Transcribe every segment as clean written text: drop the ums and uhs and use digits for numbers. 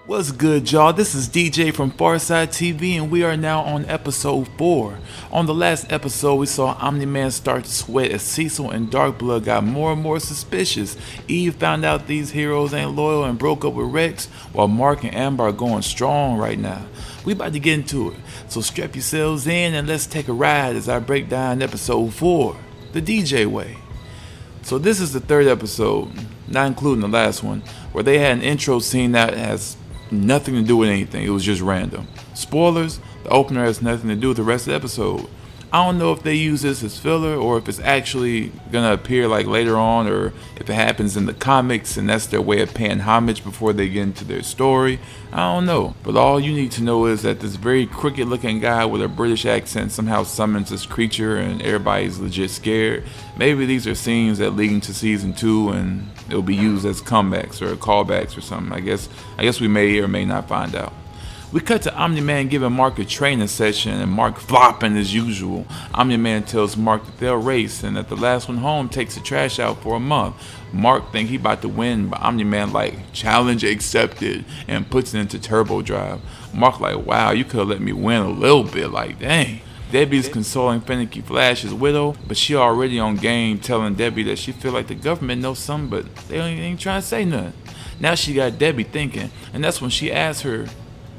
What's good, y'all? This is DJ from Farside TV, and we are now on episode 4. On the last episode, we saw Omni-Man start to sweat as Cecil and Darkblood got more and more suspicious. Eve found out these heroes ain't loyal and broke up with Rex, while Mark and Amber are going strong right now. We about to get into it, so strap yourselves in and let's take a ride as I break down episode 4, the DJ way. So this is the third episode, not including the last one, where they had an intro scene that has nothing to do with anything. It was just random. Spoilers, the opener has nothing to do with the rest of the episode. I don't know if they use this as filler or if it's actually gonna appear like later on, or if it happens in the comics and that's their way of paying homage before they get into their story. I don't know. But all you need to know is that this very crooked looking guy with a British accent somehow summons this creature and everybody's legit scared. Maybe these are scenes that lead into season 2 and it'll be used as comebacks or callbacks or something. I guess we may or may not find out. We cut to Omni-Man giving Mark a training session and Mark flopping as usual. Omni-Man tells Mark that they'll race and that the last one home takes the trash out for a month. Mark think he about to win, but Omni-Man like, challenge accepted, and puts it into turbo drive. Mark like, wow, you could've let me win a little bit, like dang. Debbie's consoling finicky Flash's widow, but she already on game telling Debbie that she feel like the government knows something, but they ain't trying to say nothing. Now she got Debbie thinking, and that's when she asks her,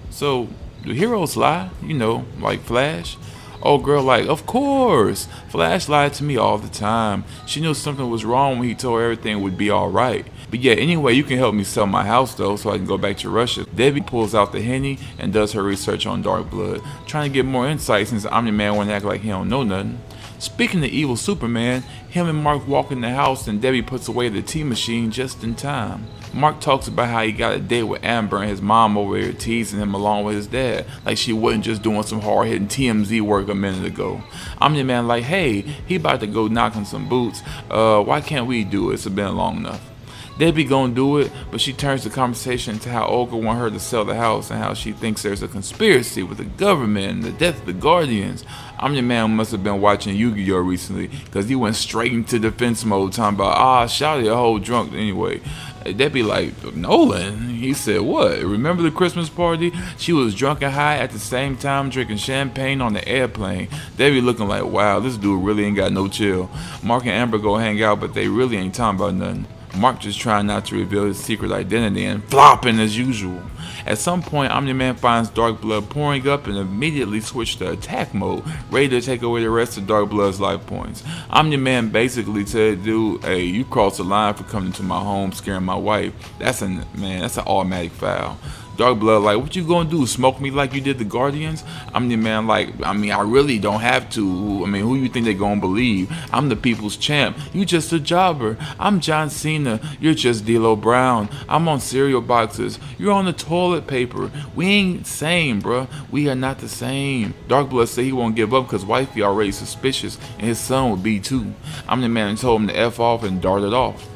so, do heroes lie? You know, like Flash? Old girl like, of course! Flash lied to me all the time. She knew something was wrong when he told her everything would be alright. But yeah, anyway, you can help me sell my house though, so I can go back to Russia. Debbie pulls out the Henny and does her research on Darkblood, trying to get more insight since Omni-Man won't act like he don't know nothing. Speaking of evil Superman, him and Mark walk in the house and Debbie puts away the tea machine just in time. Mark talks about how he got a date with Amber and his mom over here teasing him along with his dad, like she wasn't just doing some hard-hitting TMZ work a minute ago. Omni-Man like, hey, he about to go knock on some boots, why can't we do it? It's been long enough. Debbie gonna do it, but she turns the conversation to how Olga want her to sell the house and how she thinks there's a conspiracy with the government and the death of the Guardians. Omni-Man must have been watching Yu-Gi-Oh recently, cause he went straight into defense mode talking about, shouty a whole drunk anyway. Debbie like, Nolan? He said, what? Remember the Christmas party? She was drunk and high at the same time drinking champagne on the airplane. Debbie looking like, wow, this dude really ain't got no chill. Mark and Amber go hang out, but they really ain't talking about nothing. Mark just trying not to reveal his secret identity and flopping as usual. At some point, Omni-Man finds Darkblood pouring up and immediately switches to attack mode, ready to take away the rest of Darkblood's life points. Omni-Man basically said, dude, hey, you crossed the line for coming to my home scaring my wife. That's an automatic foul. Darkblood like, what you gonna do, smoke me like you did the Guardians? Omni-Man like, I really don't have to. Who you think they gonna believe? I'm the people's champ. You just a jobber. I'm John Cena. You're just D'Lo Brown. I'm on cereal boxes. You're on the toilet paper. We ain't same, bruh. We are not the same. Darkblood said he won't give up because wifey already suspicious and his son would be too. Omni-Man told him to F off and darted off.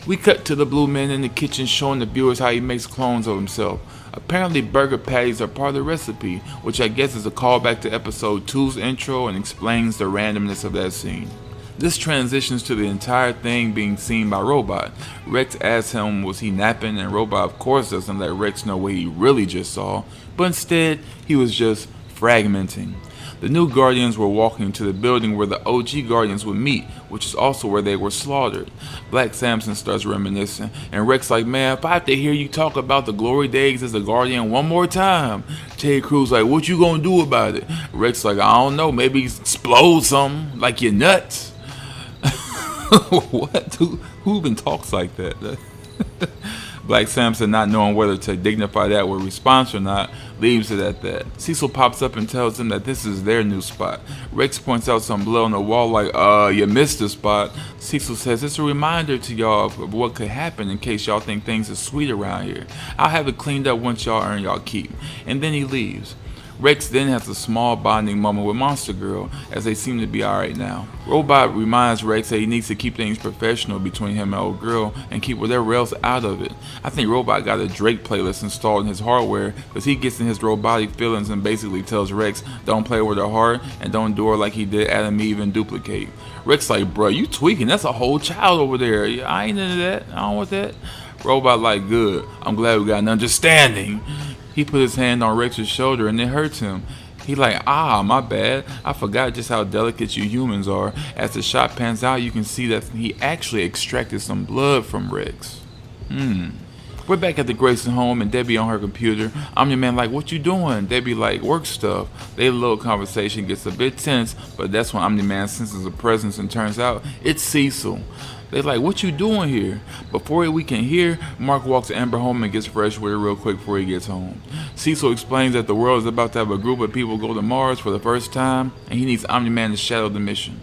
We cut to the Blue Man in the kitchen showing the viewers how he makes clones of himself. Apparently burger patties are part of the recipe, which I guess is a callback to episode 2's intro and explains the randomness of that scene. This transitions to the entire thing being seen by Robot. Rex asks him was he napping, and Robot of course doesn't let Rex know what he really just saw, but instead he was just fragmenting. The new Guardians were walking to the building where the OG Guardians would meet, which is also where they were slaughtered. Black Samson starts reminiscing, and Rex like, man, if I have to hear you talk about the glory days as a Guardian one more time. Ted Cruz like, what you gonna do about it? Rex like, I don't know, maybe explode something, like you're nuts. What? Who even talks like that? Black Samson, not knowing whether to dignify that with response or not, leaves it at that. Cecil pops up and tells them that this is their new spot. Rex points out some blood on the wall like, you missed the spot. Cecil says, it's a reminder to y'all of what could happen in case y'all think things are sweet around here. I'll have it cleaned up once y'all earn y'all keep. And then he leaves. Rex then has a small bonding moment with Monster Girl, as they seem to be alright now. Robot reminds Rex that he needs to keep things professional between him and old girl and keep whatever else out of it. I think Robot got a Drake playlist installed in his hardware because he gets in his robotic feelings and basically tells Rex don't play with her heart and don't do her like he did Adam Eve and Duplicate. Rex like, bruh, you tweaking, that's a whole child over there. I ain't into that, I don't want that. Robot like, good. I'm glad we got an understanding. He put his hand on Rex's shoulder and it hurts him. He like, my bad. I forgot just how delicate you humans are. As the shot pans out, you can see that he actually extracted some blood from Rex. We're back at the Grayson home and Debbie on her computer. Omni-Man like, what you doing? Debbie like, work stuff. Their little conversation gets a bit tense, but that's when Omni-Man senses a presence and turns out it's Cecil. They like, what you doing here? Before we can hear, Mark walks Amber home and gets fresh with her real quick before he gets home. Cecil explains that the world is about to have a group of people go to Mars for the first time, and he needs Omni-Man to shadow the mission.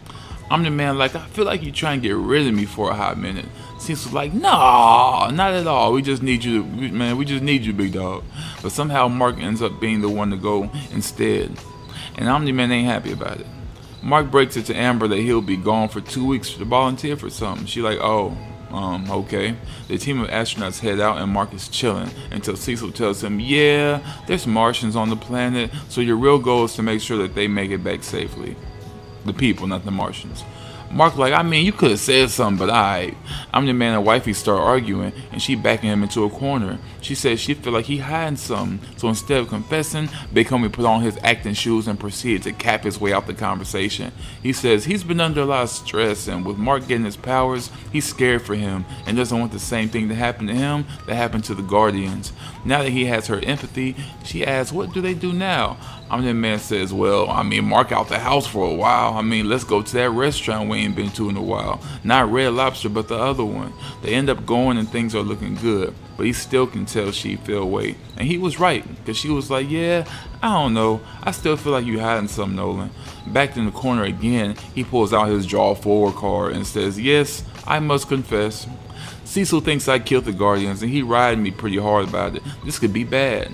Omni-Man like, I feel like you're trying to get rid of me for a hot minute. Cecil's like, no, not at all. We just need you, we just need you, big dog. But somehow Mark ends up being the one to go instead, and Omni-Man ain't happy about it. Mark breaks it to Amber that he'll be gone for 2 weeks to volunteer for something. She like, okay. The team of astronauts head out and Mark is chilling until Cecil tells him, yeah, there's Martians on the planet, so your real goal is to make sure that they make it back safely. The people, not the Martians. Mark like, I mean, you could have said something, but Omni-Man and wifey start arguing, and she backing him into a corner. She says she feel like he hiding something, so instead of confessing, Big Homie put on his acting shoes and proceeded to cap his way out the conversation. He says he's been under a lot of stress, and with Mark getting his powers, he's scared for him, and doesn't want the same thing to happen to him that happened to the Guardians. Now that he has her empathy, she asks, what do they do now? Omni-Man says, well, Mark out the house for a while. Let's go to that restaurant we ain't been to in a while. Not Red Lobster, but the other one. They end up going and things are looking good. But he still can tell she feel away. And he was right, because she was like, yeah, I don't know. I still feel like you hiding something, Nolan. Back in the corner again, he pulls out his draw forward card and says, yes, I must confess. Cecil thinks I killed the Guardians and he riding me pretty hard about it. This could be bad.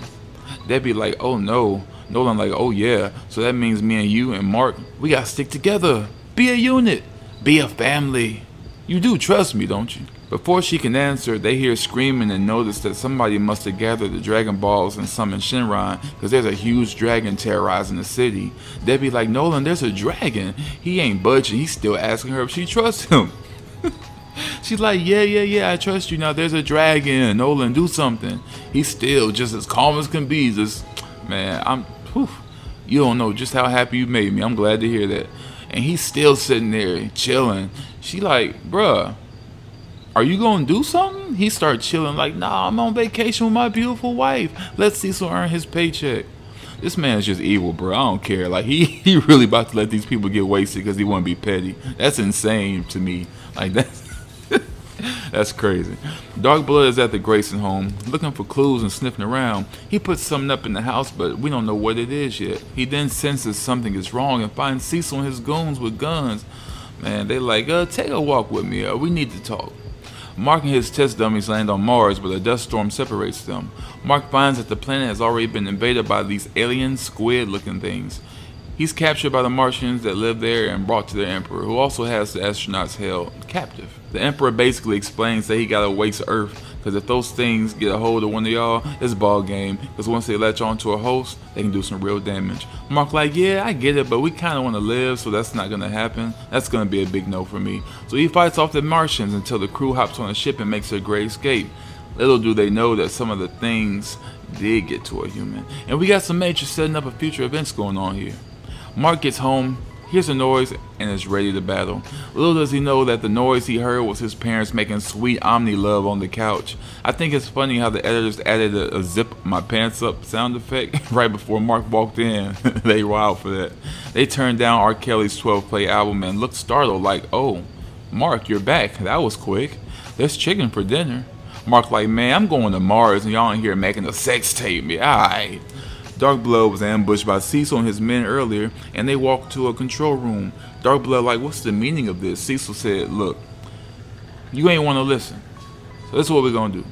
Debbie like, oh no. Nolan like, oh yeah, so that means me and you and Mark, we gotta stick together. Be a unit. Be a family. You do trust me, don't you? Before she can answer, they hear screaming and notice that somebody must have gathered the Dragon Balls and summoned Shinron because there's a huge dragon terrorizing the city. Debbie like, Nolan, there's a dragon. He ain't budging. He's still asking her if she trusts him. She's like, yeah, I trust you. Now there's a dragon. Nolan, do something. He's still just as calm as can be. Just, man, you don't know just how happy you made me. I'm glad to hear that. And he's still sitting there chilling. She like, bruh, are you gonna do something? He starts chilling like, nah, I'm on vacation with my beautiful wife. Let Cecil earn his paycheck. This man's just evil, bro. I don't care. Like, he really about to let these people get wasted because he want to be petty. That's insane to me. Like, that's crazy. Dark Blood is at the Grayson home, looking for clues and sniffing around. He puts something up in the house, but we don't know what it is yet. He then senses something is wrong and finds Cecil and his goons with guns. Man, they like, take a walk with me. We need to talk. Mark and his test dummies land on Mars, but a dust storm separates them. Mark finds that the planet has already been invaded by these alien squid-looking things. He's captured by the Martians that live there and brought to the Emperor, who also has the astronauts held captive. The Emperor basically explains that he gotta waste Earth, because if those things get a hold of one of y'all, it's ball game, because once they latch onto a host, they can do some real damage. Mark like, yeah, I get it, but we kinda wanna live, so that's not gonna happen. That's gonna be a big no for me. So he fights off the Martians until the crew hops on a ship and makes a great escape. Little do they know that some of the things did get to a human. And we got some major setting up of future events going on here. Mark gets home, hears a noise, and is ready to battle. Little does he know that the noise he heard was his parents making sweet Omni love on the couch. I think it's funny how the editors added a zip my pants up sound effect right before Mark walked in. They wild for that. They turned down R. Kelly's 12-play album and looked startled like, oh, Mark, you're back. That was quick. There's chicken for dinner. Mark like, man, I'm going to Mars and y'all in here making a sex tape. Alright. Dark Blood was ambushed by Cecil and his men earlier, and they walked to a control room. Dark Blood like, what's the meaning of this? Cecil said, look, you ain't want to listen. So this is what we're going to do.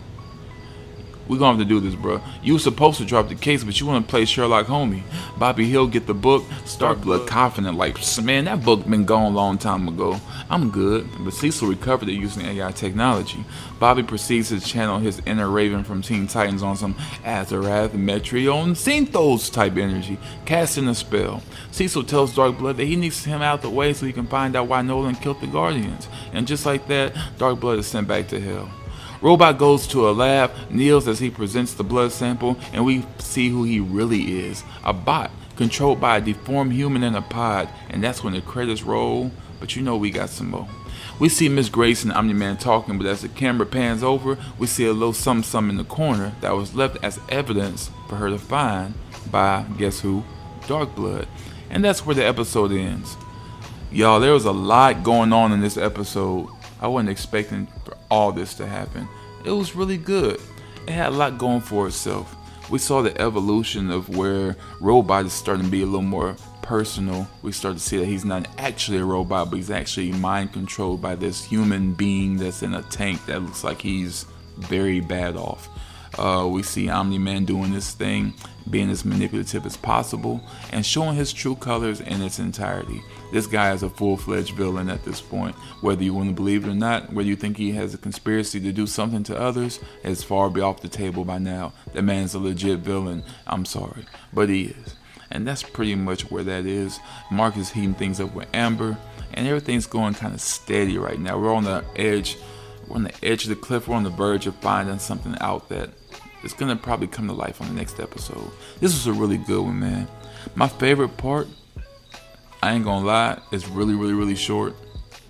We're going to have to do this, bro. You were supposed to drop the case, but you want to play Sherlock Homie. Bobby Hill get the book. Dark Blood confident like, man, that book been gone a long time ago. I'm good. But Cecil recovered it using AI technology. Bobby proceeds to channel his inner Raven from Teen Titans on some Azarath, Metrion, Synthos type energy, casting a spell. Cecil tells Dark Blood that he needs him out the way so he can find out why Nolan killed the Guardians. And just like that, Dark Blood is sent back to hell. Robot goes to a lab, kneels as he presents the blood sample, and we see who he really is. A bot, controlled by a deformed human in a pod, and that's when the credits roll, but you know we got some more. We see Miss Grace and Omni-Man talking, but as the camera pans over, we see a little something in the corner that was left as evidence for her to find by, guess who? Darkblood. And that's where the episode ends. Y'all, there was a lot going on in this episode. I wasn't expecting for all this to happen. It was really good. It had a lot going for itself. We saw the evolution of where Robot is starting to be a little more personal. We start to see that he's not actually a robot, but he's actually mind controlled by this human being that's in a tank that looks like he's very bad off. We see Omni-Man doing this thing, being as manipulative as possible, and showing his true colors in its entirety. This guy is a full-fledged villain at this point. Whether you want to believe it or not, whether you think he has a conspiracy to do something to others, it's far be off the table by now. That man's a legit villain. I'm sorry, but he is. And that's pretty much where that is. Mark is heating things up with Amber, and everything's going kind of steady right now. We're on the edge. We're on the edge of the cliff. We're on the verge of finding something out that is gonna probably come to life on the next episode. This was a really good one, man. My favorite part, I ain't gonna lie, is really short.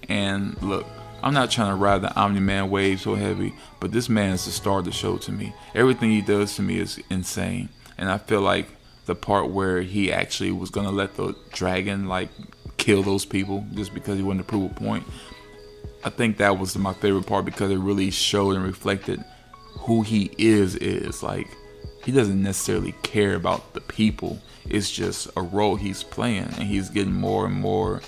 And look, I'm not trying to ride the Omni-Man wave so heavy, but this man is the star of the show to me. Everything he does to me is insane, and I feel like the part where he actually was gonna let the dragon like kill those people just because he wanted to prove a point, I think that was my favorite part because it really showed and reflected who he is. Like, he doesn't necessarily care about the people. It's just a role he's playing, and he's getting more and more,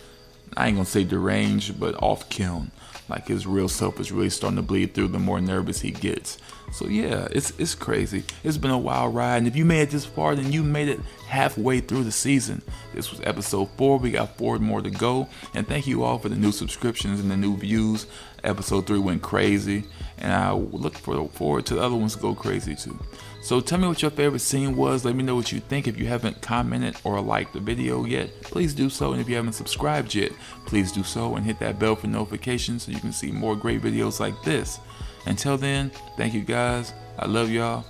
I ain't gonna say deranged, but off kiln. Like, his real self is really starting to bleed through the more nervous he gets. So yeah, it's crazy. It's been a wild ride, and if you made it this far, then you made it halfway through the season. This was episode 4. We got 4 more to go, and thank you all for the new subscriptions and the new views. Episode 3 went crazy, and I look forward to the other ones to go crazy too. So tell me what your favorite scene was. Let me know what you think. If you haven't commented or liked the video yet, please do so. And if you haven't subscribed yet, please do so and hit that bell for notifications so you can see more great videos like this. Until then, thank you guys. I love y'all.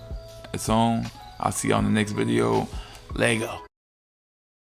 It's on. I'll see y'all in the next video. Lego.